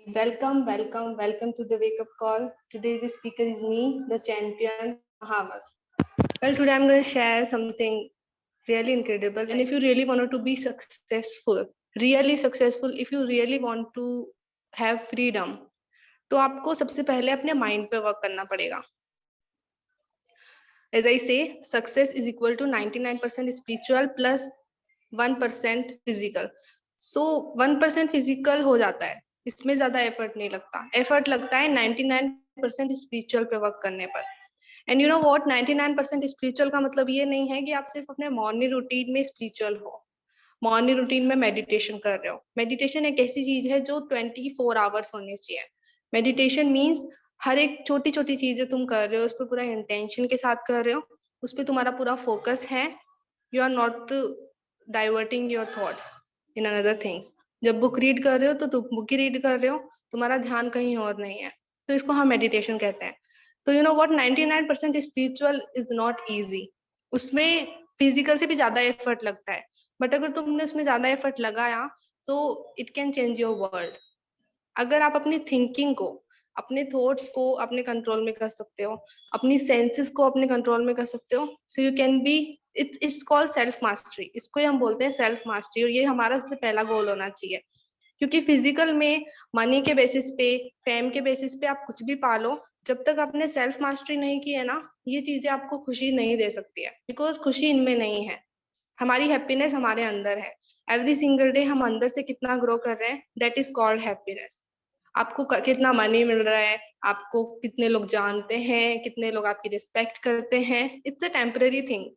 Welcome to the wake up call. Today's speaker is me, the champion, Mahavar. Well, today I'm going to share something really incredible. And if you really want to be successful, really successful, if you really want to have freedom, तो आपको सबसे पहले अपने mind पे work करना पड़ेगा. As I say, success is equal to 99% spiritual plus 1% physical. So 1% physical हो जाता है, इसमें ज्यादा एफर्ट नहीं लगता. एफर्ट लगता है 99% स्पिरिचुअल पे वर्क करने पर. And you know what, 99% spiritual का मतलब ये नहीं है कि आप सिर्फ अपने मॉर्निंग रूटीन में स्पिरिचुअल हो, मॉर्निंग रूटीन में मेडिटेशन कर रहे हो. मेडिटेशन एक ऐसी चीज है जो 24 आवर्स होनी चाहिए. मेडिटेशन मीन्स हर एक छोटी छोटी चीजें तुम कर रहे हो उस पर पूरा इंटेंशन के साथ कर रहे हो, उस पर तुम्हारा पूरा फोकस है. You are not diverting your thoughts in another things. जब बुक रीड कर रहे हो तो तुम बुक ही रीड कर रहे हो, तुम्हारा ध्यान कहीं और नहीं है, तो इसको हम मेडिटेशन कहते हैं. तो you know what, 99% spiritual is not easy. उसमें फिजिकल से भी ज्यादा एफर्ट लगता है, बट अगर तुमने उसमें ज्यादा एफर्ट लगाया तो it can change your world. अगर आप अपनी थिंकिंग को, अपने थॉट्स को अपने कंट्रोल में कर सकते हो, अपनी सेंसेस को अपने कंट्रोल में कर सकते हो, so you can be, it's called self mastery. इसको ही हम बोलते हैं सेल्फ मास्टरी, और ये हमारा सबसे पहला गोल होना चाहिए. क्योंकि फिजिकल में मनी के बेसिस पे, फेम के बेसिस पे आप कुछ भी पालो, जब तक आपने सेल्फ मास्टरी नहीं की है ना, ये चीजें आपको खुशी नहीं दे सकती है. बिकॉज खुशी इनमें नहीं है, हमारी हैप्पीनेस हमारे अंदर है. एवरी सिंगल डे हम अंदर से कितना ग्रो कर रहे हैं, दैट इज कॉल्ड हैप्पीनेस. आपको कितना मनी मिल रहा है, आपको कितने लोग जानते हैं, कितने लोग आपकी रिस्पेक्ट करते हैं, it's a temporary thing.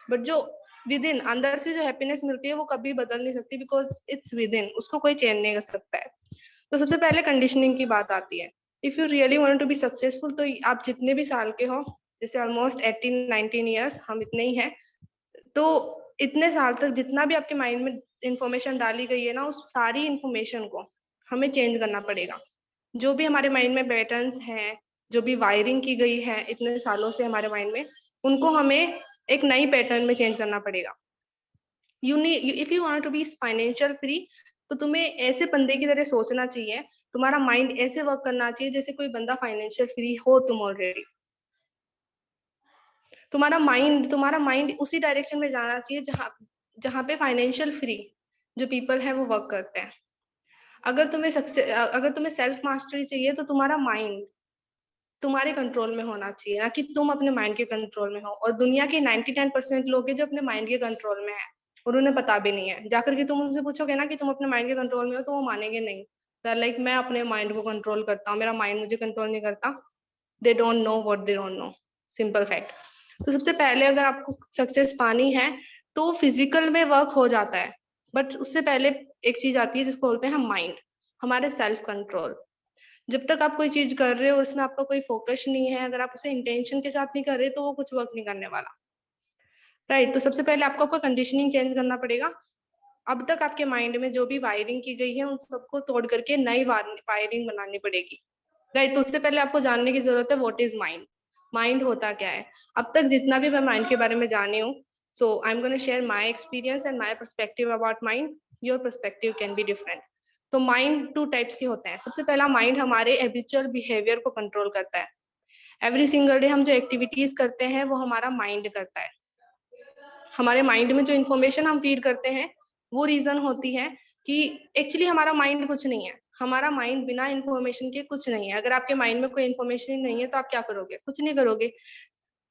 But जो विद इन, अंदर से जो हैप्पीनेस मिलती है वो कभी बदल नहीं सकती, बिकॉज इट्स विद इन, उसको कोई चेंज नहीं कर सकता है. तो सबसे पहले कंडीशनिंग की बात आती है. If you really want to be successful, तो आप जितने भी साल के हो, जैसे ऑलमोस्ट 18-19 ईयर्स, हम इतने ही हैं, तो इतने साल तक जितना भी आपके माइंड में इंफॉर्मेशन डाली गई है ना, उस सारी इंफॉर्मेशन को हमें चेंज करना पड़ेगा. जो भी हमारे माइंड में पैटर्न्स हैं, जो भी वायरिंग की गई है इतने सालों से हमारे माइंड में, उनको हमें एक नई पैटर्न में चेंज करना पड़ेगा. You need, if you want to be financial free, तो तुम्हें ऐसे बंदे की तरह सोचना चाहिए, तुम्हारा माइंड ऐसे वर्क करना चाहिए जैसे कोई बंदा फाइनेंशियल फ्री हो तुम ऑलरेडी. तुम्हारा माइंड उसी डायरेक्शन में जाना चाहिए जहाँ जहाँ पे फाइनेंशियल फ्री जो पीपल है वो वर्क करते हैं. अगर तुम्हें सेल्फ मास्टरी चाहिए, तो तुम्हारा माइंड तुम्हारे कंट्रोल में होना चाहिए, ना कि तुम अपने माइंड के कंट्रोल में हो. और दुनिया के 99% लोग हैं जो अपने माइंड के कंट्रोल में है, और उन्हें पता भी नहीं है. जाकर के तुम उनसे पूछोगे ना कि तुम अपने माइंड के कंट्रोल में हो, तो वो मानेंगे नहीं. लाइक मैं अपने माइंड को कंट्रोल करता हूँ, मेरा माइंड मुझे कंट्रोल नहीं करता. They don't know what they don't know, simple fact. तो सबसे पहले अगर आपको सक्सेस पानी है, तो फिजिकल में वर्क हो जाता है, बट उससे पहले एक चीज आती है जिसको बोलते हैं हम माइंड, हमारे सेल्फ कंट्रोल. जब तक आप कोई चीज कर रहे हो उसमें आपका कोई फोकस नहीं है, अगर आप उसे इंटेंशन के साथ नहीं कर रहे, तो वो कुछ वर्क नहीं करने वाला. राइट. तो सबसे पहले आपको आपका कंडीशनिंग चेंज करना पड़ेगा. अब तक आपके माइंड में जो भी वायरिंग की गई है उन सबको तोड़ करके नई वायरिंग बनानी पड़ेगी. राइट. तो उससे पहले आपको जानने की जरूरत है व्हाट इज माइंड, माइंड होता क्या है. अब तक जितना भी मैं माइंड के बारे में जानी हूँ, so I am gonna share my experience and my perspective about mind. Your perspective can be different. तो माइंड टू टाइप्स के होते हैं. सबसे पहला, माइंड हमारे हैबिचुअल बिहेवियर को कंट्रोल करता है. एवरी सिंगल डे हम जो एक्टिविटीज करते हैं वो हमारा माइंड करता है. हमारे माइंड में जो इन्फॉर्मेशन हम फीड करते हैं वो रीजन होती है कि एक्चुअली हमारा माइंड कुछ नहीं है. हमारा माइंड बिना इन्फॉर्मेशन के कुछ नहीं है. अगर आपके माइंड में कोई इन्फॉर्मेशन नहीं है तो आप क्या करोगे, कुछ नहीं करोगे.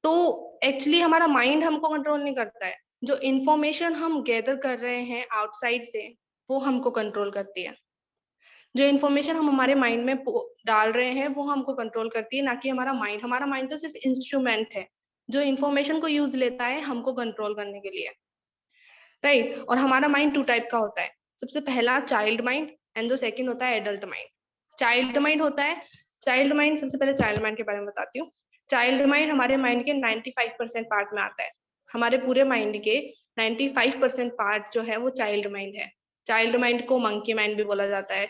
तो एक्चुअली हमारा माइंड हमको कंट्रोल नहीं करता है. जो इन्फॉर्मेशन हम गैदर कर रहे हैं आउटसाइड से, वो हमको कंट्रोल करती है. जो इन्फॉर्मेशन हम हमारे माइंड में डाल रहे हैं वो हमको कंट्रोल करती है, ना कि हमारा माइंड. हमारा माइंड तो सिर्फ इंस्ट्रूमेंट है जो इन्फॉर्मेशन को यूज लेता है हमको कंट्रोल करने के लिए. राइट. और हमारा माइंड टू टाइप का होता है. सबसे पहला चाइल्ड माइंड, एंड जो सेकंड होता है एडल्ट माइंड. चाइल्ड माइंड होता है, चाइल्ड माइंड, सबसे पहले चाइल्ड माइंड के बारे में बताती हूँ. चाइल्ड माइंड हमारे माइंड के 95% पार्ट में आता है. हमारे पूरे माइंड के 95% पार्ट जो है वो चाइल्ड माइंड है. चाइल्ड माइंड को मंकी माइंड भी बोला जाता है,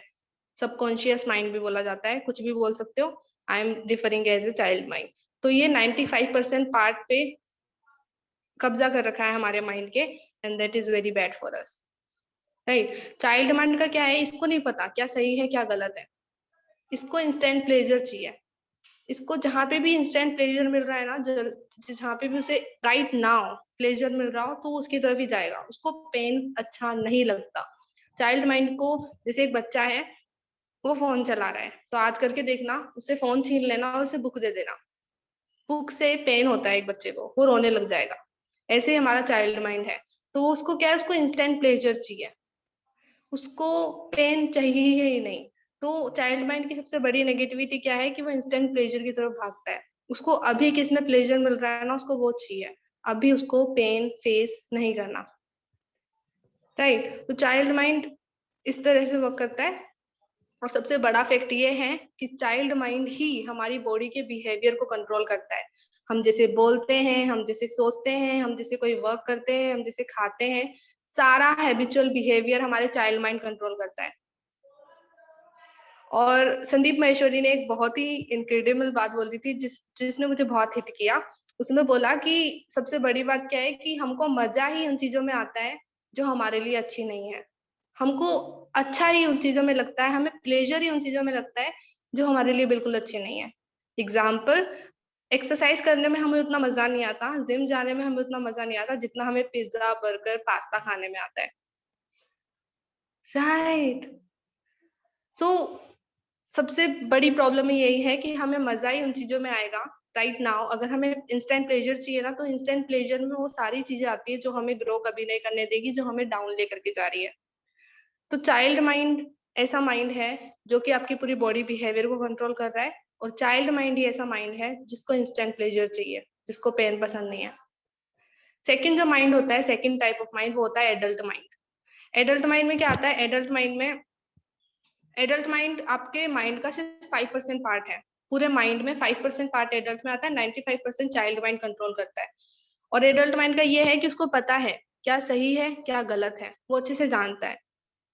सबकॉन्शियस माइंड भी बोला जाता है, कुछ भी बोल सकते हो. I am referring as a child mind. तो ये 95% पार्ट पे कब्जा कर रखा है हमारे माइंड के, and that is very bad for us. Right. Child mind का क्या है, इसको नहीं पता क्या सही है क्या गलत है. इसको इंस्टेंट प्लेजर चाहिए, इसको जहां पे भी इंस्टेंट प्लेजर मिल रहा है ना, जहां पे भी उसे राइट नाउ प्लेजर मिल रहा हो तो उसकी तरफ ही जाएगा, उसको पेन अच्छा नहीं लगता। चाइल्ड माइंड को, जैसे एक बच्चा है वो फोन चला रहा है तो आज करके देखना, उससे फोन छीन लेना और उसे बुक दे देना, बुक से पेन होता है एक बच्चे को, वो रोने लग जाएगा। ऐसे ही हमारा चाइल्ड माइंड है, तो उसको क्या है, उसको इंस्टेंट प्लेजर चाहिए, उसको पेन चाहिए ही नहीं। तो चाइल्ड माइंड की सबसे बड़ी नेगेटिविटी क्या है कि वो इंस्टेंट प्लेजर की तरफ भागता है, उसको अभी किस में प्लेजर मिल रहा है ना, उसको वो चाहिए, अभी उसको पेन फेस नहीं करना। राइट, तो चाइल्ड माइंड इस तरह से वर्क करता है। और सबसे बड़ा फैक्ट ये है कि चाइल्ड माइंड ही हमारी बॉडी के बिहेवियर को कंट्रोल करता है। हम जैसे बोलते हैं, हम जैसे सोचते हैं, हम जैसे कोई वर्क करते हैं, हम जैसे खाते हैं, सारा हैबिचुअल बिहेवियर हमारे चाइल्ड माइंड कंट्रोल करता है। और संदीप महेश्वरी ने एक बहुत ही इनक्रेडिबल बात बोल दी थी जिसने मुझे बहुत हिट किया। उसने बोला कि सबसे बड़ी बात क्या है कि हमको मजा ही उन चीजों में आता है जो हमारे लिए अच्छी नहीं है, हमको अच्छा ही उन चीजों में लगता है, हमें प्लेजर ही उन चीजों में लगता है जो हमारे लिए बिल्कुल अच्छी नहीं है। एग्जाम्पल, एक्सरसाइज करने में हमें उतना मजा नहीं आता, जिम जाने में हमें उतना मजा नहीं आता जितना हमें पिज्जा बर्गर पास्ता खाने में आता है। राइट, सो सबसे बड़ी प्रॉब्लम यही है कि हमें मजा ही उन चीजों में आएगा राइट नाउ। अगर हमें इंस्टेंट प्लेजर चाहिए ना, तो इंस्टेंट प्लेजर में वो सारी चीजें आती है जो हमें ग्रो कभी नहीं करने देगी, जो हमें डाउन लेकर के जा रही है। तो चाइल्ड माइंड ऐसा माइंड है जो कि आपकी पूरी बॉडी बिहेवियर को कंट्रोल कर रहा है, और चाइल्ड माइंड ही ऐसा माइंड है जिसको इंस्टेंट प्लेजर चाहिए, जिसको पेन पसंद नहीं है। सेकंड जो माइंड होता है, सेकंड टाइप ऑफ माइंड, वो होता है एडल्ट माइंड। एडल्ट माइंड में क्या आता है, एडल्ट माइंड आपके माइंड का सिर्फ 5% पार्ट है, पूरे माइंड में 5% पार्ट एडल्ट में आता है, 95% चाइल्ड माइंड कंट्रोल करता है। और एडल्ट माइंड का ये है कि उसको पता है क्या सही है क्या गलत है, वो अच्छे से जानता है।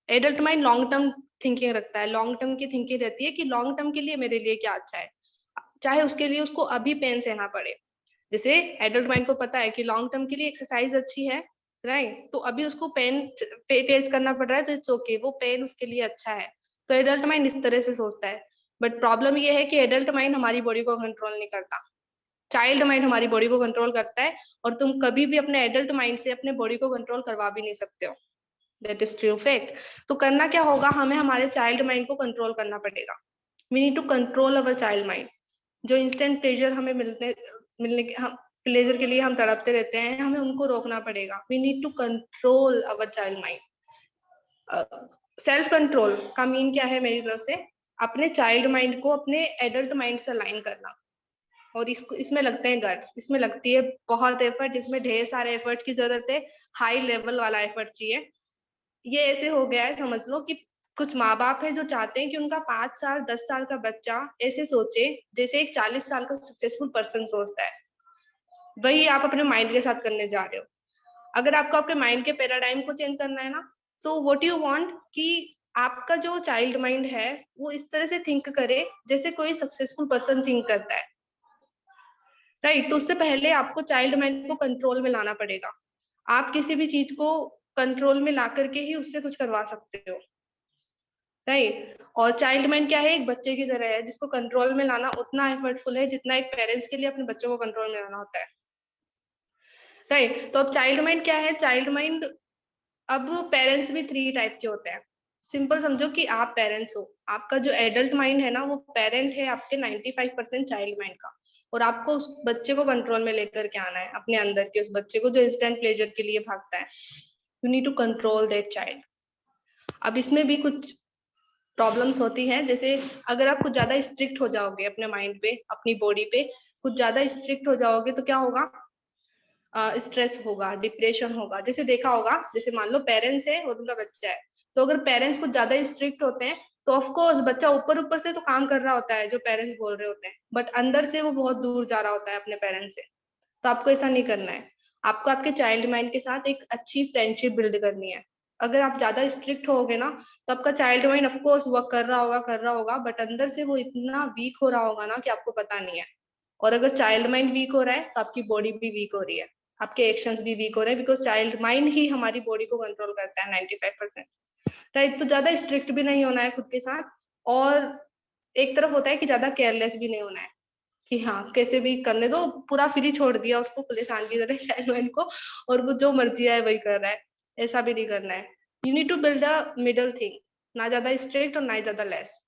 Adult mind long term thinking रखता है, लॉन्ग टर्म की थिंकिंग रहती है कि लॉन्ग टर्म के लिए मेरे लिए क्या अच्छा है, चाहे उसके लिए उसको अभी पेन सहना पड़े। जैसे एडल्ट माइंड को पता है कि लॉन्ग टर्म के लिए एक्सरसाइज अच्छी है, राइट, तो अभी उसको पेन फेस करना पड़ रहा है तो इट्स ओके, वो पेन उसके लिए अच्छा है। तो एडल्ट माइंड इस तरह से सोचता है। बट प्रॉब्लम ये है कि एडल्ट माइंड हमारी बॉडी को कंट्रोल नहीं करता, चाइल्ड माइंड हमारी बॉडी को कंट्रोल करता है, और तुम कभी भी अपने एडल्ट माइंड से अपने बॉडी को कंट्रोल करवा भी नहीं सकते हो। That is true fact. तो करना क्या होगा, हमें हमारे चाइल्ड माइंड को कंट्रोल करना पड़ेगा। We need to control our child mind. जो इंस्टेंट प्लेजर हमें मिलने के हम प्लेजर के लिए हम तड़पते रहते हैं, हमें उनको रोकना पड़ेगा। We need to control our child mind. Self control का मीन क्या है मेरी तरफ से, अपने चाइल्ड माइंड को अपने एडल्ट माइंड से अलाइन करना। और इसको इसमें लगते हैं गट्स, इसमें लगती है बहुत एफर्ट, इसमें ढेर सारे एफर्ट की जरूरत है, हाई लेवल वाला एफर्ट चाहिए। ये ऐसे हो गया है, समझ लो कि कुछ माँ बाप है जो चाहते हैं कि उनका 5 साल 10 साल का बच्चा ऐसे सोचे जैसे एक 40 साल का सक्सेसफुल पर्सन सोचता है। वही आप अपने माइंड के साथ करने जा रहे हो। अगर आपको आपके माइंड के पैराडाइम को चेंज करना है ना, सो व्हाट यू वांट कि आपका जो चाइल्ड माइंड है वो इस तरह से थिंक करे जैसे कोई सक्सेसफुल पर्सन थिंक करता है, राइट। तो उससे पहले आपको चाइल्ड माइंड को कंट्रोल में लाना पड़ेगा। आप किसी भी चीज को कंट्रोल में ला करके ही उससे कुछ करवा सकते हो, राइट। और चाइल्ड माइंड क्या है, एक बच्चे की तरह है जिसको कंट्रोल में लाना उतना एफर्टफुल है जितना एक पेरेंट्स के लिए अपने बच्चों को कंट्रोल में लाना होता है, राइट। तो अब चाइल्ड माइंड क्या है, चाइल्ड माइंड, अब पेरेंट्स भी 3 टाइप के होते हैं। सिंपल समझो कि आप पेरेंट्स हो, आपका जो एडल्ट माइंड है ना वो पेरेंट है आपके 95% चाइल्ड माइंड का, और आपको उस बच्चे को कंट्रोल में लेकर के आना है, अपने अंदर के उस बच्चे को जो इंस्टेंट प्लेजर के लिए भागता है। You need to control that child. अब इसमें भी कुछ प्रॉब्लम्स होती हैं, जैसे अगर आप कुछ ज्यादा स्ट्रिक्ट हो जाओगे अपने माइंड पे, अपनी बॉडी पे कुछ ज्यादा स्ट्रिक्ट हो जाओगे तो क्या होगा, स्ट्रेस होगा, डिप्रेशन होगा। जैसे देखा होगा, जैसे मान लो पेरेंट्स है और उनका बच्चा है, तो अगर पेरेंट्स कुछ ज्यादा स्ट्रिक्ट होते हैं तो ऑफकोर्स बच्चा ऊपर ऊपर से तो काम कर रहा होता है जो पेरेंट्स बोल रहे होते हैं, बट अंदर से वो बहुत दूर जा रहा होता है अपने पेरेंट्स से। तो आपको ऐसा नहीं करना है, आपको आपके चाइल्ड माइंड के साथ एक अच्छी फ्रेंडशिप बिल्ड करनी है। अगर आप ज्यादा स्ट्रिक्ट होगे ना, तो आपका चाइल्ड माइंड ऑफकोर्स वर्क कर रहा होगा, बट अंदर से वो इतना वीक हो रहा होगा ना कि आपको पता नहीं है। और अगर चाइल्ड माइंड वीक हो रहा है तो आपकी बॉडी भी वीक हो रही है, आपके एक्शंस भी वीक हो रहे हैं, बिकॉज चाइल्ड माइंड ही हमारी बॉडी को कंट्रोल करता है 95%, राइट। तो ज्यादा स्ट्रिक्ट भी नहीं होना है खुद के साथ, और एक तरफ होता है कि ज्यादा केयरलेस भी नहीं होना है, कि हाँ कैसे भी करने दो, पूरा फ्री छोड़ दिया उसको पुलिसान की तरह चाइल्ड माइंड को, और वो जो मर्जी है वही कर रहा है, ऐसा भी नहीं करना है। You need to build a middle thing, ना ज्यादा स्ट्रिक्ट और ना ज्यादा लेस।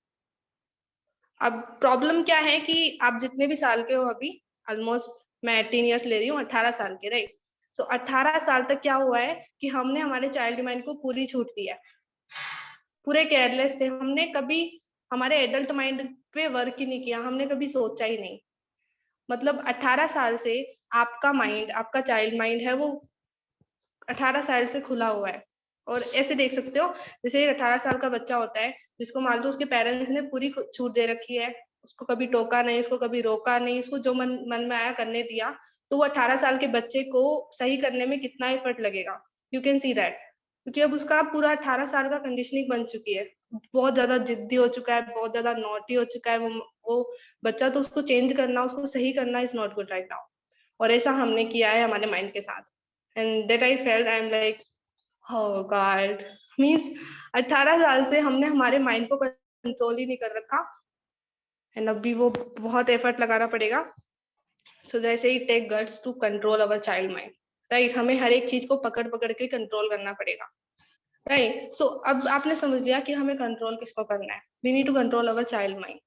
अब प्रॉब्लम क्या है कि आप जितने भी साल के हो अभी, ऑलमोस्ट मैं 18 ईयर्स ले रही हूँ, 18 साल के, राइट। तो 18 साल तक क्या हुआ है कि हमने हमारे चाइल्ड माइंड को पूरी छूट दी है, पूरे केयरलेस थे, हमने कभी हमारे एडल्ट माइंड पे वर्क ही नहीं किया, हमने कभी सोचा ही नहीं। मतलब 18 साल से आपका माइंड, आपका चाइल्ड माइंड है वो 18 साल से खुला हुआ है। और ऐसे देख सकते हो, जैसे एक 18 साल का बच्चा होता है जिसको मान लो उसके पेरेंट्स ने पूरी छूट दे रखी है, उसको कभी टोका नहीं, उसको कभी रोका नहीं, उसको जो मन में आया करने दिया, तो वो 18 साल के बच्चे को सही करने में कितना एफर्ट लगेगा, यू कैन सी दैट। क्योंकि अब उसका पूरा 18 साल का कंडीशनिंग बन चुकी है, बहुत ज्यादा जिद्दी हो चुका है, बहुत ज्यादा नॉटी हो चुका है वो बच्चा, तो उसको चेंज करना, उसको सही करना is not good right now. और ऐसा हमने किया है हमारे माइंड के साथ, and that I felt, I am like oh God, means 18 साल से हमने हमारे माइंड को कंट्रोल ही नहीं कर रखा, एंड अभी वो बहुत एफर्ट लगाना पड़ेगा। सो जैसे ही take guts to control our child mind, right. हमें हर एक चीज को पकड़ पकड़ के कंट्रोल करना पड़ेगा, राइट। सो अब आपने समझ लिया कि हमें कंट्रोल किसको करना है, we need to control our child mind.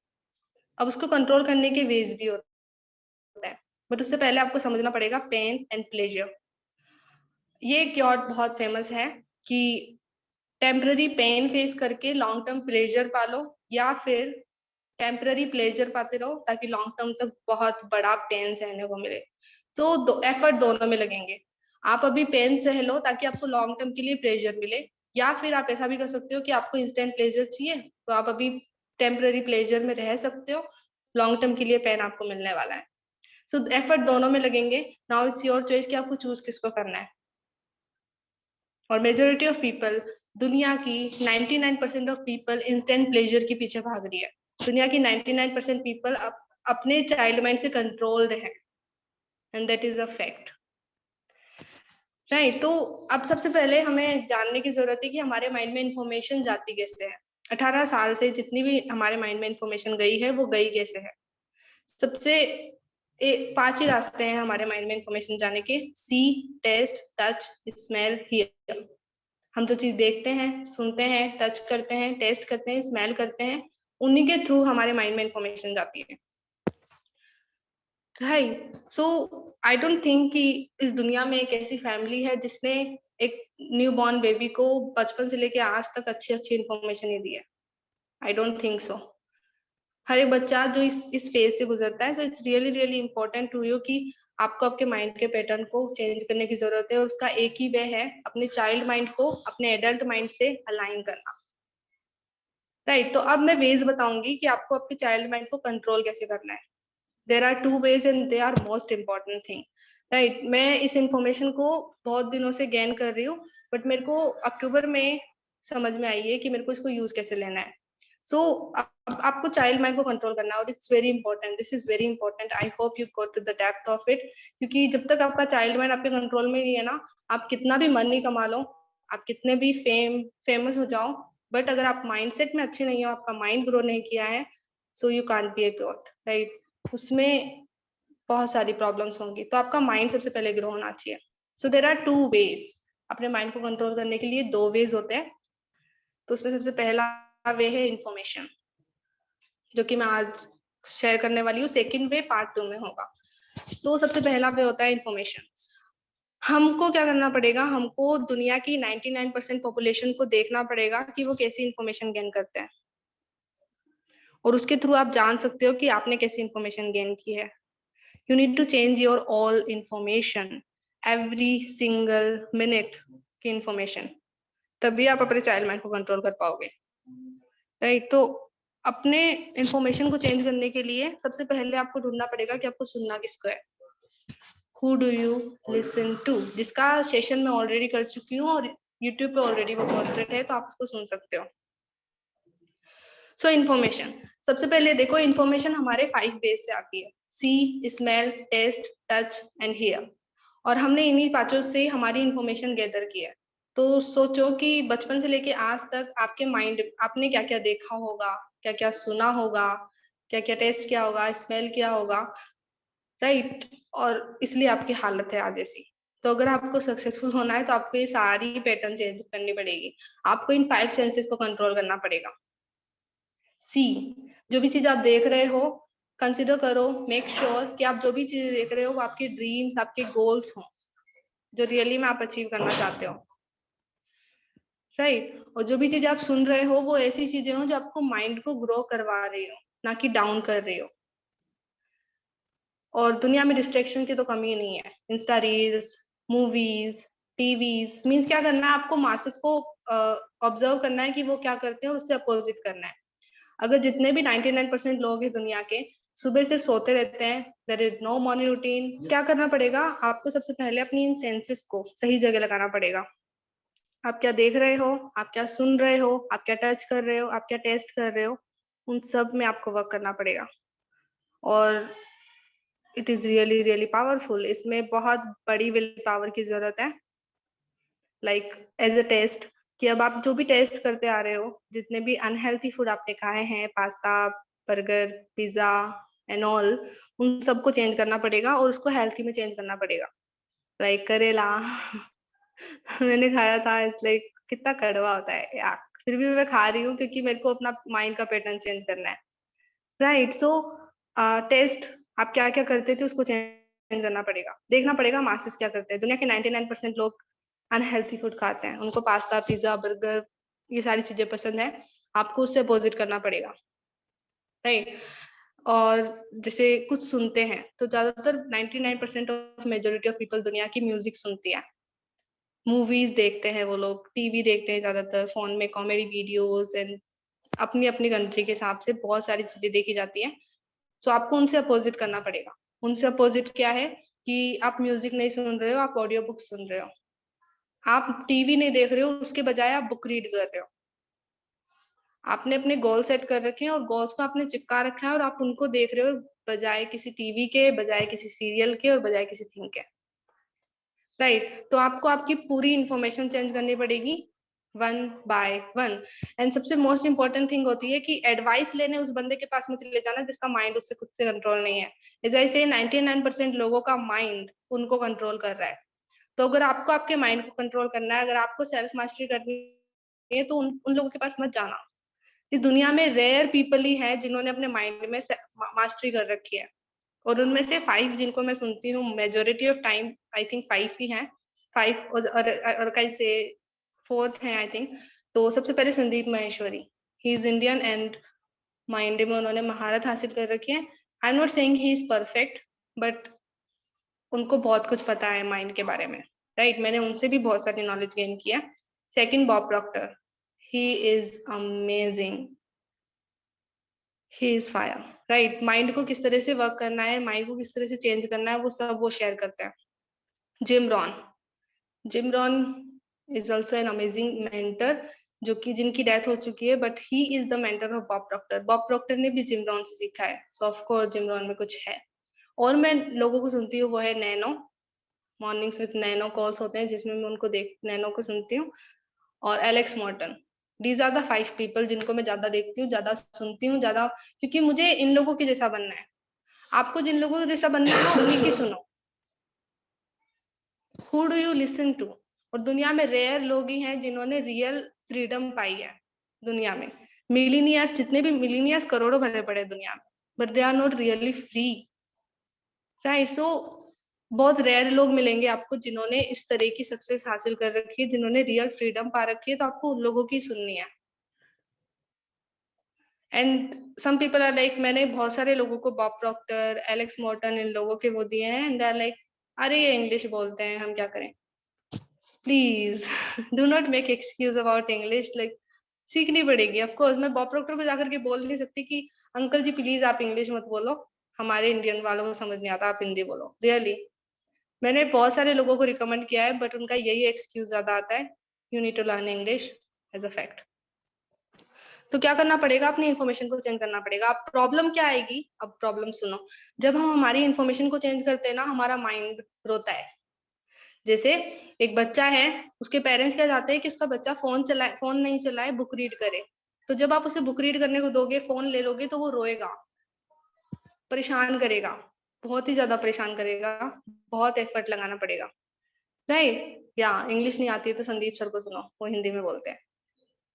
अब उसको कंट्रोल करने के वेज भी होता है, बट उससे पहले आपको समझना पड़ेगा पेन एंड प्लेजर। ये क्योर बहुत फेमस है कि टेम्पररी पेन फेस करके लॉन्ग टर्म प्लेजर पालो, या फिर टेम्पररी प्लेजर पाते रहो ताकि लॉन्ग टर्म तक बहुत बड़ा पेन सहने को मिले। तो एफर्ट दोनों में लगेंगे। आप अभी पेन सह लो ताकि आपको लॉन्ग टर्म के लिए प्लेजर मिले, या फिर आप ऐसा भी कर सकते हो कि आपको इंस्टेंट प्लेजर चाहिए तो आप अभी टेम्पररी प्लेजर में रह सकते हो, लॉन्ग टर्म के लिए पेन आपको मिलने वाला है। सो एफर्ट दोनों में लगेंगे। नाउ इट्स योर चॉइस कि आपको चूज किसको करना है। और मेजोरिटी ऑफ पीपल, दुनिया की 99% ऑफ पीपल इंस्टेंट प्लेजर के पीछे भाग रही है। दुनिया की 99% पीपल अपने चाइल्ड माइंड से कंट्रोल्ड है, and that is a fact, right. तो अब सबसे पहले हमें जानने की जरूरत है कि हमारे माइंड में इंफॉर्मेशन जाती कैसे है। 18 साल से जितनी भी हमारे माइंड में इंफॉर्मेशन गई है वो गई कैसे है। सबसे 5 ही रास्ते हैं हमारे माइंड में इंफॉर्मेशन जाने के: सी, टेस्ट, टच, स्मेल, हियर। हम जो चीज देखते हैं, सुनते हैं, टच करते हैं, टेस्ट करते हैं, स्मेल करते हैं, उन्हीं के थ्रू हमारे माइंड में इंफॉर्मेशन जाती है, right. So I don't think कि इस दुनिया में एक ऐसी फैमिली है जिसने एक न्यू बॉर्न बेबी को बचपन से लेके आज तक अच्छी अच्छी इंफॉर्मेशन नहीं दी है। I don't think so. हर एक बच्चा जो इस फेज से गुजरता है, so it's really really important to you कि आपको आपके माइंड के पैटर्न को चेंज करने की जरूरत है, और उसका एक ही वे है अपने चाइल्ड माइंड को अपने एडल्ट माइंड से अलाइन करना, राइट। तो अब मैं वेज बताऊंगी कि आपको आपके चाइल्ड माइंड को कंट्रोल कैसे करना है। There are 2 ways and they are most important thing, right. मैं इस इंफॉर्मेशन को बहुत दिनों से गेन कर रही हूँ, बट मेरे को अक्टूबर में समझ में आई है कि मेरे को इसको यूज कैसे लेना है। सो आपको चाइल्ड माइंड को कंट्रोल करना है, और it's very important, this is very important, I hope you go to the depth of it. क्योंकि जब तक आपका चाइल्ड माइंड आपके कंट्रोल में नहीं है ना, आप कितना भी मनी कमा लो, आप कितने भी फेमस हो जाओ, बट अगर आप माइंडसेट में अच्छे नहीं हो, आपका माइंड ग्रो नहीं किया है, so you can't be a growth, right. उसमें बहुत सारी प्रॉब्लम्स होंगी, तो आपका माइंड सबसे पहले ग्रो होना चाहिए। सो देर आर 2 ways, अपने माइंड को कंट्रोल करने के लिए 2 ways होते हैं। तो उसमें सबसे पहला वे है इंफॉर्मेशन, जो कि मैं आज शेयर करने वाली हूँ। सेकंड वे पार्ट 2 में होगा। तो सबसे पहला वे होता है इंफॉर्मेशन। हमको क्या करना पड़ेगा, हमको दुनिया की 99% पॉपुलेशन को देखना पड़ेगा कि वो कैसी इंफॉर्मेशन गेन करते हैं, और उसके थ्रू आप जान सकते हो कि आपने कैसी इंफॉर्मेशन गेन की है। You need to change your all information, every single minute की information, तभी आप अपने चाइल्ड माइंड को कंट्रोल कर पाओगे, राइट। तो अपने इंफॉर्मेशन को चेंज करने के लिए सबसे पहले आपको ढूंढना पड़ेगा कि आपको सुनना किसको है। Who do you listen to, जिसका सेशन मैं ऑलरेडी कर चुकी हूँ और यूट्यूब पे ऑलरेडी वो पोस्टेड है, तो आप उसको सुन सकते हो। सो इन्फॉर्मेशन, सबसे पहले देखो इन्फॉर्मेशन हमारे 5 बेस से आती है: see, smell, taste, touch and hear. और हमने इन्हीं पांचों से हमारी इंफॉर्मेशन गैदर की है। तो सोचो कि बचपन से लेके आज तक आपके माइंड, आपने क्या क्या देखा होगा, क्या क्या सुना होगा, क्या क्या टेस्ट किया होगा, स्मेल किया होगा, राइट। और इसलिए आपकी हालत है आज ऐसी। तो अगर आपको सक्सेसफुल होना है तो आपको ये सारी पैटर्न चेंज करनी पड़ेगी। आपको इन 5 सेंसेस को कंट्रोल करना पड़ेगा। सी, जो भी चीज आप देख रहे हो, कंसिडर करो, मेक श्योर कि आप जो भी चीज देख रहे हो वो आपके ड्रीम्स, आपके गोल्स हो, जो रियली में आप अचीव करना चाहते हो, राइट। और जो भी चीज आप सुन रहे हो वो ऐसी चीजें हो जो आपको माइंड को ग्रो करवा रही हो, ना कि डाउन कर रही हो। और दुनिया में डिस्ट्रैक्शन की तो कमी नहीं है। Insta reels, movies, TVs, means क्या करना है आपको, मासेस को ऑब्जर्व करना है कि वो क्या करते हैं और उससे अपोजिट करना है। अगर जितने भी 99% लोग हैं दुनिया के, सुबह सिर्फ सोते रहते हैं, there is no morning routine, क्या करना पड़ेगा आपको? सबसे पहले अपनी इन सेंसेस को सही जगह लगाना पड़ेगा। आप क्या देख रहे हो, आप क्या सुन रहे हो, आप क्या टच कर रहे हो, आप क्या टेस्ट कर रहे हो, उन सब में आपको वर्क करना पड़ेगा। और it is really really powerful. इसमें बहुत बड़ी विल पावर की जरूरत है। लाइक एज अ टेस्ट, कि अब आप जो भी टेस्ट करते आ रहे हो, जितने भी अनहेल्थी फूड आपने खाए हैं, pasta, burger, pizza and all, उन सबको चेंज करना पड़ेगा और उसको हेल्थी में चेंज करना पड़ेगा। लाइक करेला मैंने खाया था, इट्स लाइक कितना कड़वा होता है यार, फिर भी मैं खा रही हूँ क्योंकि मेरे को अपना माइंड का पैटर्न चेंज करना है, राइट। सो टेस्ट, आप क्या क्या करते थे उसको चेंज करना पड़ेगा। देखना पड़ेगा मासेस क्या करते हैं। दुनिया के 99% लोग अनहेल्थी फूड खाते हैं, उनको पास्ता, पिज्जा, बर्गर, ये सारी चीजें पसंद है। आपको उससे अपोजिट करना पड़ेगा, राइट। और जैसे कुछ सुनते हैं तो ज्यादातर 99% ऑफ मेजोरिटी ऑफ पीपल दुनिया की म्यूजिक सुनती है। मूवीज देखते हैं वो लोग, टीवी देखते हैं, ज्यादातर फोन में कॉमेडी वीडियोस एंड अपनी अपनी कंट्री के हिसाब से बहुत सारी चीजें देखी जाती हैं। सो आपको उनसे अपोजिट करना पड़ेगा। उनसे अपोजिट क्या है कि आप म्यूजिक नहीं सुन रहे हो, आप ऑडियो बुक सुन रहे हो। आप टीवी नहीं देख रहे हो, उसके बजाय आप बुक रीड कर रहे हो। आपने अपने गोल सेट कर रखे हैं और गोल्स को आपने चिपका रखा है और आप उनको देख रहे हो, बजाय किसी टीवी के, बजाय किसी सीरियल के और बजाय किसी थिंग के, राइट। तो आपको आपकी पूरी इंफॉर्मेशन चेंज करनी पड़ेगी, वन बाय वन। एंड सबसे मोस्ट इंपॉर्टेंट थिंग होती है कि एडवाइस लेने उस बंदे के पास में चले जाना जिसका माइंड उससे खुद से कंट्रोल नहीं है। जैसे 99% लोगों का माइंड उनको कंट्रोल कर रहा है। तो अगर आपको आपके माइंड को कंट्रोल करना है, अगर आपको सेल्फ मास्टरी करनी है, तो उन लोगों के पास मत जाना। इस दुनिया में रेयर पीपल ही है जिन्होंने अपने माइंड में मास्टरी कर रखी है। और उनमें से 5 जिनको मैं सुनती हूँ majority of time, I think 5 ही हैं। 5 और कल से 4th है आई थिंक। तो सबसे पहले Sandeep Maheshwari, he is Indian and mind में उन्होंने महारत हासिल कर रखी है। I am not saying he is perfect, but उनको बहुत कुछ पता है माइंड के बारे में, राइट। मैंने उनसे भी बहुत सारी नॉलेज गेन किया। Second, Bob Procter, he is amazing, he is fire, right. Mind को किस तरह से वर्क करना है, माइंड को किस तरह से चेंज करना है, वो सब वो शेयर करते हैं। Jim Rohn, Jim Rohn is also an amazing mentor, जो कि जिनकी डेथ हो चुकी है, but he is the mentor of Bob Procter. Bob Procter ने भी जिम रॉन से सीखा है, सो ऑफ कोर्स जिम रॉन में कुछ है। और मैं लोगों को सुनती हूँ वो है nano, mornings with nano calls होते हैं जिसमें मैं उनको देख नैनो को सुनती हूँ। और Alex Morton, these are the 5 people जिनको मैं ज्यादा देखती हूँ, ज्यादा सुनती हूँ, ज्यादा, क्योंकि मुझे इन लोगों के जैसा बनना है। आपको जिन लोगों के जैसा बनना है ना, उन्हीं की सुनो। Who do you listen to? और दुनिया में रेयर लोग ही हैं जिन्होंने रियल फ्रीडम पाई है दुनिया में। मिलीनियर्स, जितने भी मिलीनियर्स करोड़ों भरे पड़े दुनिया में, but they are not really free, right. So बहुत रेयर लोग मिलेंगे आपको जिन्होंने इस तरह की सक्सेस हासिल कर रखी है, जिन्होंने रियल फ्रीडम पा रखी है, तो आपको उन लोगों की सुननी है। And some people are like, मैंने बहुत सारे लोगों को बॉब प्रॉक्टर, एलेक्स मॉर्टन, इन लोगों के वो दिए हैं, एंड दे आर लाइक, अरे ये इंग्लिश बोलते हैं, हम क्या करें। Please do not make excuse about English. Like सीखनी पड़ेगी। ऑफ कोर्स मैं बॉब प्रॉक्टर को जाकर के बोल नहीं सकती कि अंकल जी प्लीज आप इंग्लिश मत बोलो, हमारे इंडियन वालों को समझ नहीं आता, आप हिंदी बोलो, रियली। मैंने बहुत सारे लोगों को रिकमेंड किया है, बट उनका यही एक्सक्यूज ज्यादा आता है, you need to learn English as a fact. तो क्या करना पड़ेगा, अपनी इन्फॉर्मेशन को चेंज करना पड़ेगा। अब प्रॉब्लम क्या आएगी, अब प्रॉब्लम सुनो। जब हम हमारी इन्फॉर्मेशन को चेंज करते हैं ना, हमारा माइंड रोता है। जैसे एक बच्चा है, उसके पेरेंट्स क्या चाहते हैं कि उसका बच्चा फोन चलाए, फोन नहीं चलाए, बुक रीड करे। तो जब आप उसे बुक रीड करने को दोगे, फोन ले लोगे, तो वो रोएगा, परेशान करेगा, बहुत ही ज्यादा परेशान करेगा, बहुत एफर्ट लगाना पड़ेगा, राइट। या इंग्लिश नहीं आती है तो संदीप सर को सुनो, वो हिंदी में बोलते हैं।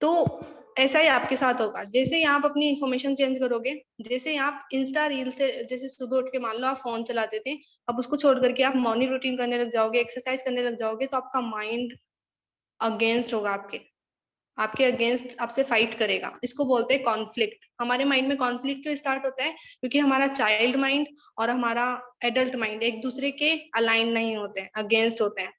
तो ऐसा ही आपके साथ होगा, जैसे ही आप अपनी इंफॉर्मेशन चेंज करोगे, जैसे ही आप इंस्टा रील से, जैसे सुबह उठ के मान लो आप फोन चलाते थे, अब उसको छोड़ करके आप मॉर्निंग रूटीन करने लग जाओगे, एक्सरसाइज करने लग जाओगे, तो आपका माइंड अगेंस्ट होगा, आपके अगेंस्ट आपसे फाइट करेगा। इसको बोलते हैं कॉन्फ्लिक्ट। हमारे माइंड में कॉन्फ्लिक्ट क्यों स्टार्ट होता है? क्योंकि हमारा चाइल्ड माइंड और हमारा एडल्ट माइंड एक दूसरे के अलाइन नहीं होते हैं, अगेंस्ट होते हैं।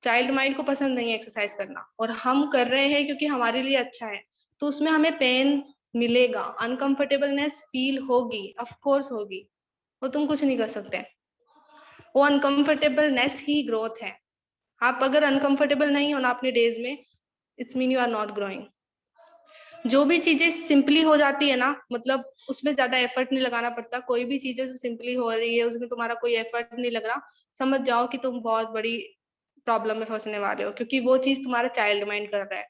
चाइल्ड माइंड को पसंद नहीं है एक्सरसाइज करना, और हम कर रहे हैं क्योंकि हमारे लिए अच्छा है, तो उसमें हमें पेन मिलेगा, अनकंफर्टेबलनेस फील होगी, ऑफ कोर्स होगी, वो तुम कुछ नहीं कर सकते। वो अनकंफर्टेबलनेस ही ग्रोथ है। आप अगर अनकंफर्टेबल नहीं हो ना अपने डेज में, it's mean you are not growing. जो भी चीजें सिंपली हो जाती है ना, मतलब उसमें ज्यादा एफर्ट नहीं लगाना पड़ता, कोई भी चीजें जो सिंपली हो रही है उसमें तुम्हारा कोई एफर्ट नहीं लग रहा, समझ जाओ कि तुम बहुत बड़ी प्रॉब्लम में फंसने वाले हो, क्योंकि वो चीज तुम्हारा चाइल्ड माइंड कर रहा है,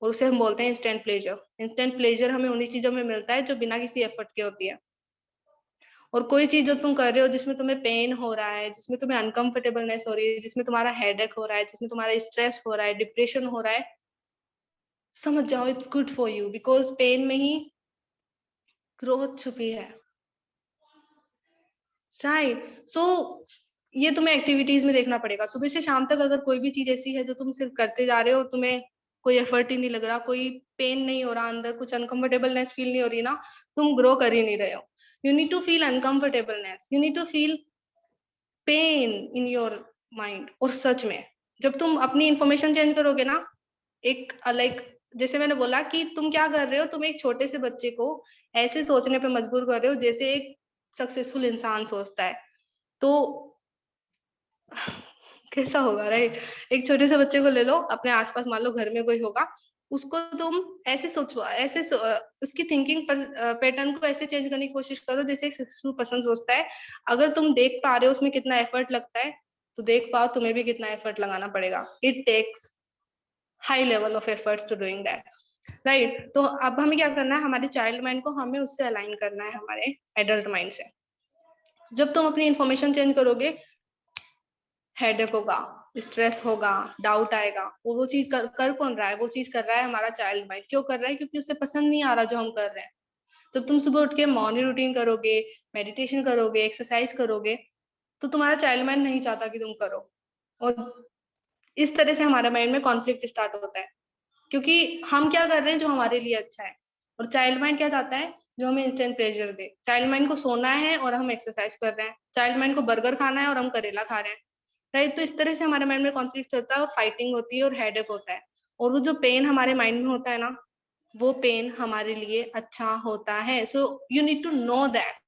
और उसे हम बोलते हैं इंस्टेंट प्लेजर। इंस्टेंट प्लेजर हमें उन्हीं चीजों में मिलता है जो बिना किसी एफर्ट के होती है। और कोई चीज जो तुम कर रहे हो जिसमें तुम्हें पेन हो रहा है, जिसमें तुम्हें अनकंफर्टेबलनेस हो रही है, जिसमें तुम्हारा हेडेक हो रहा है, जिसमें तुम्हारा स्ट्रेस हो रहा है, डिप्रेशन हो रहा है, समझ जाओ it's good for you, because pain में ही ग्रोथ छुपी है, राइट। सो ये तुम्हें एक्टिविटीज में देखना पड़ेगा। सुबह से शाम तक अगर कोई भी चीज ऐसी है जो तुम सिर्फ करते जा रहे हो और तुम्हें कोई एफर्ट ही नहीं लग रहा, कोई पेन नहीं हो रहा, अंदर कुछ अनकंफर्टेबलनेस फील नहीं हो रही ना, तुम ग्रो कर ही नहीं रहे हो। You need to feel uncomfortableness, you need to feel pain in your mind. और सच में जब तुम अपनी इंफॉर्मेशन चेंज करोगे ना, एक लाइक जैसे मैंने बोला कि तुम क्या कर रहे हो, तुम एक छोटे से बच्चे को ऐसे सोचने पे मजबूर कर रहे हो जैसे एक सक्सेसफुल इंसान सोचता है। तो कैसा होगा, राइट। एक छोटे से बच्चे को ले लो अपने आसपास, मान लो घर में कोई होगा, उसको तुम ऐसे सोचो, उसकी थिंकिंग पैटर्न को ऐसे चेंज करने की कोशिश करो जैसे एक सक्सेसफुल पर्सन सोचता है। अगर तुम देख पा रहे हो उसमें कितना एफर्ट लगता है, तो देख पाओ तुम्हें भी कितना एफर्ट लगाना पड़ेगा। It takes high level of efforts to doing that, right. तो अब हमें क्या करना है, हमारे चाइल्ड माइंड को हमें उससे अलाइन करना है हमारे एडल्ट माइंड से। जब तुम अपनी इंफॉर्मेशन चेंज करोगे, हेडेक होगा, स्ट्रेस होगा, डाउट आएगा, वो चीज कर कौन रहा है? वो चीज कर रहा है हमारा चाइल्ड माइंड। क्यों कर रहा है? क्योंकि उसे पसंद नहीं आ रहा जो हम कर रहे हैं। जब तुम सुबह उठ के मॉर्निंग रूटीन करोगे, मेडिटेशन करोगे, एक्सरसाइज करोगे, तो तुम्हारा चाइल्ड माइंड नहीं चाहता कि तुम करो, और इस तरह से हमारे माइंड में कॉन्फ्लिक्ट स्टार्ट होता है, क्योंकि हम क्या कर रहे हैं जो हमारे लिए अच्छा है, और चाइल्ड माइंड क्या चाहता है, जो हमें इंस्टेंट प्लेजर दे। चाइल्ड माइंड को सोना है और हम एक्सरसाइज कर रहे हैं, चाइल्ड माइंड को बर्गर खाना है और हम करेला खा रहे हैं, राइट। तो इस तरह से हमारे माइंड में कॉन्फ्लिक्ट होता है और फाइटिंग होती है और हेडेक होता है। और वो जो पेन हमारे माइंड में होता है ना, वो पेन हमारे लिए अच्छा होता है। So you need to know that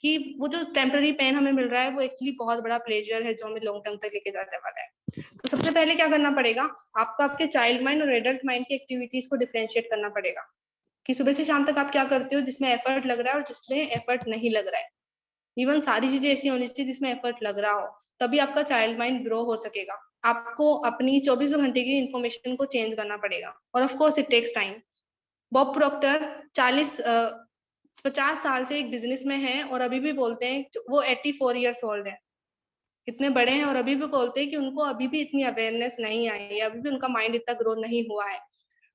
कि वो जो टेम्पररी पेन हमें मिल रहा है वो एक्चुअली बहुत बड़ा प्लेजर है जो हमें लॉन्ग टर्म तक लेके जाने वाला है। तो सबसे पहले क्या करना पड़ेगा, आपको आपके चाइल्ड माइंड और एडल्ट माइंड की एक्टिविटीज को डिफरेंशिएट करना पड़ेगा कि सुबह से शाम तक आप क्या करते हो जिसमें एफर्ट लग रहा है और जिसमें एफर्ट नहीं लग रहा है। इवन सारी चीजें ऐसी होनी चाहिए जिसमें एफर्ट लग रहा हो, तभी आपका चाइल्ड माइंड ग्रो हो सकेगा। आपको अपनी 24 घंटे की इंफॉर्मेशन को चेंज करना पड़ेगा, और of course it takes time. Bob Proctor 50 साल से एक बिजनेस में है और अभी भी बोलते हैं, वो 84 ईयर्स ओल्ड है, इतने बड़े हैं और अभी भी बोलते हैं कि उनको अभी भी इतनी अवेयरनेस नहीं आई है, अभी भी उनका माइंड इतना ग्रो नहीं हुआ है।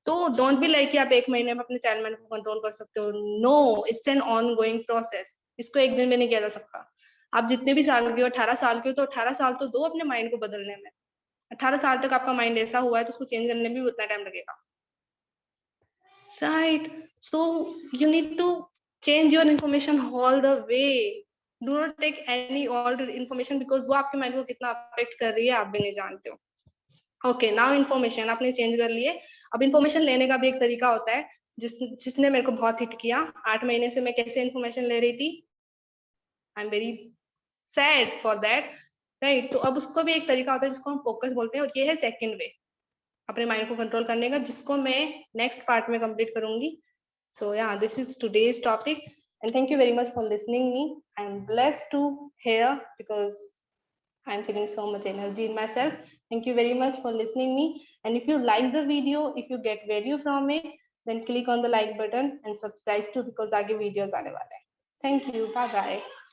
तो डोंट बी लाइक कि आप 1 महीने में अपने चाइल्ड माइंड को कंट्रोल कर सकते हो। No, it's an ongoing process, इसको एक दिन में नहीं किया जा सकता। आप जितने भी साल के हो, 18 साल के हो, तो 18 साल तो दो अपने माइंड को बदलने में। 18 साल तक आपका माइंड ऐसा हुआ है तो उसको चेंज करने में भी उतना टाइम लगेगा, right. So you need to change your information all the way. Do not take any old information because वो आपके माइंड को कितना अफेक्ट कर रही है आप भी नहीं जानते हो। ओके, नाउ इन्फॉर्मेशन आपने चेंज कर लिए। अब इन्फॉर्मेशन लेने का भी एक तरीका होता है जिसने मेरे को बहुत हिट किया। 8 महीने से मैं कैसे इन्फॉर्मेशन ले रही थी, I am very sad for that, right. तो अब उसको भी एक तरीका होता है जिसको हम फोकस बोलते हैं, और ये है सेकंड वे अपने माइंड को कंट्रोल करने का, जिसको मैं नेक्स्ट पार्ट में कंप्लीट करूंगी। So yeah, this is today's topic, and thank you very much for listening me. I'm blessed to hear because I'm feeling so much energy in myself. Thank you very much for listening me. And if you like the video, if you get value from it, then click on the like button and subscribe to, because आगे videos आने वाले हैं. Thank you. Bye bye.